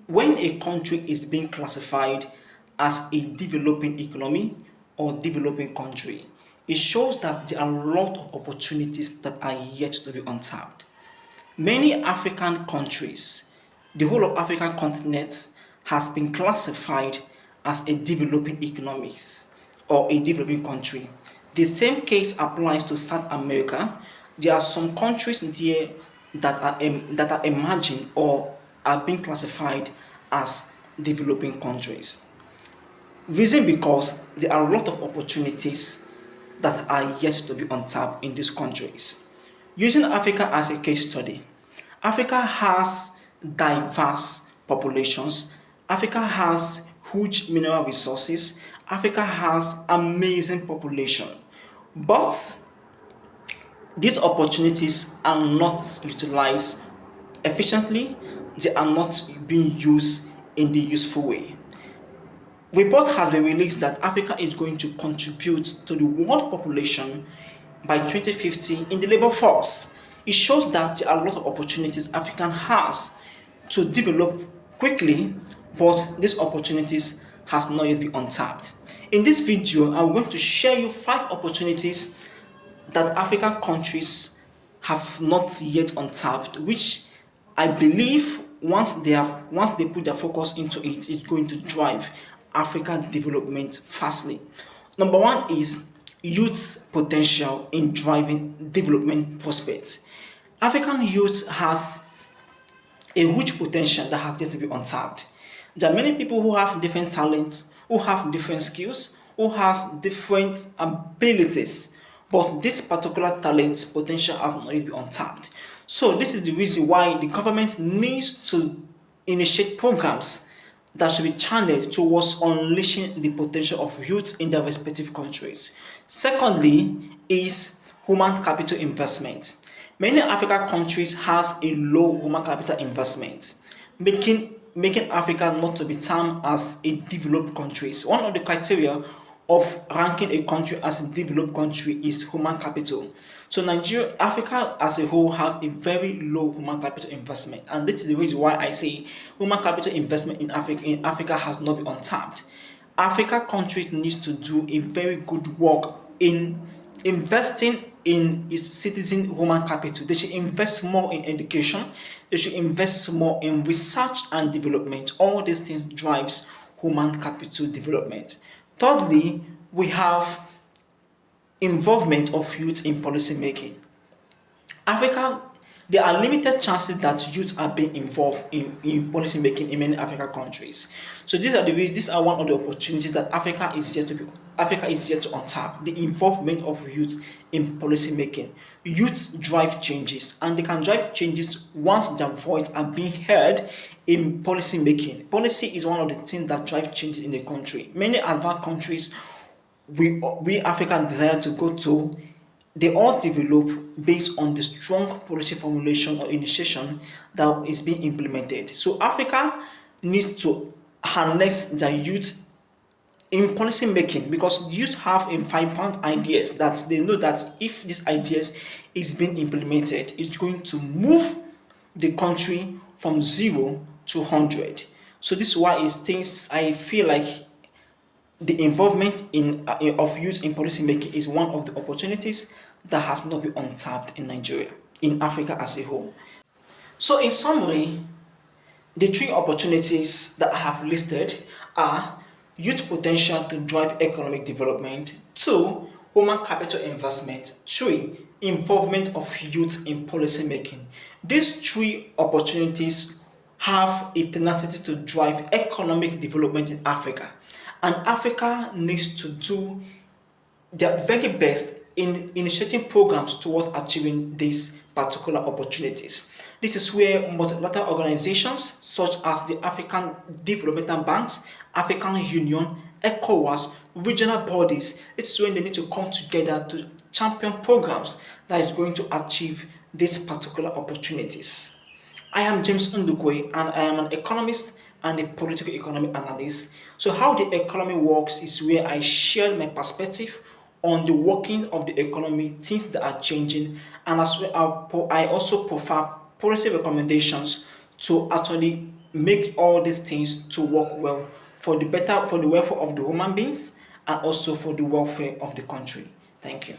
when a country is being classified as a developing economy or developing country, it shows that there are a lot of opportunities that are yet to be untapped. Many African countries, the whole of African continent has been classified as a developing economies or a developing country. The same case applies to South America. There are some countries there that are emerging or are being classified as developing countries. Reason because there are a lot of opportunities that are yet to be untapped in these countries. Using Africa as a case study, Africa has diverse populations. Africa has huge mineral resources. Africa has amazing population. But these opportunities are not utilized efficiently, they are not being used in the useful way. Report has been released that Africa is going to contribute to the world population by 2050 in the labor force. It shows that there are a lot of opportunities Africa has to develop quickly, but these opportunities has not yet been untapped. In this video, I'm going to share you 5 opportunities that African countries have not yet untapped, which I believe once they put their focus into it, it's going to drive African development fastly. Number one is youth potential in driving development prospects. African youth has a huge potential that has yet to be untapped. There are many people who have different talents, who have different skills, who has different abilities, but this particular talent potential has not yet been untapped. So this is the reason why the government needs to initiate programs that should be channeled towards unleashing the potential of youth in their respective countries. Secondly, is human capital investment. Many African countries has a low human capital investment, making Africa not to be termed as a developed country. One of the criteria of ranking a country as a developed country is human capital. So Nigeria, Africa as a whole have a very low human capital investment, and this is the reason why I say human capital investment in Africa has not been untapped. Africa countries needs to do a very good work in investing in its citizen human capital. They should invest more in education. They should invest more in research and development. All these things drives human capital development. Thirdly, we have involvement of youth in policy making. Africa, there are limited chances that youth are being involved in policy making in many African countries. So these are one of the opportunities that Africa is yet to untap. The involvement of youth in policy making. Youth drive changes, and they can drive changes once their voice are being heard in policy making. Policy is one of the things that drive changes in the country. Many advanced countries we Africans desire to go to, they all develop based on the strong policy formulation or initiation that is being implemented. So Africa needs to harness the youth in policy making, because youth have a vibrant ideas that they know that if these ideas is being implemented, it's going to move the country from 0 to 100. So this is why it's things I feel like the involvement of youth in policy making is one of the opportunities that has not been untapped in Nigeria, in Africa as a whole. So in summary, the 3 opportunities that I have listed are youth potential to drive economic development, 2, human capital investment, 3, involvement of youth in policy making. These 3 opportunities have a tenacity to drive economic development in Africa. And Africa needs to do their very best in initiating programs towards achieving these particular opportunities. This is where multilateral organizations such as the African Developmental Banks, African Union, ECOWAS, regional bodies, it's when they need to come together to champion programs that is going to achieve these particular opportunities. I am James Ndukwe, and I am an economist and a political economy analyst. So how the economy works is where I share my perspective on the working of the economy, things that are changing, and as well I also provide policy recommendations to actually make all these things to work well for the welfare of the human beings and also for the welfare of the country. Thank you.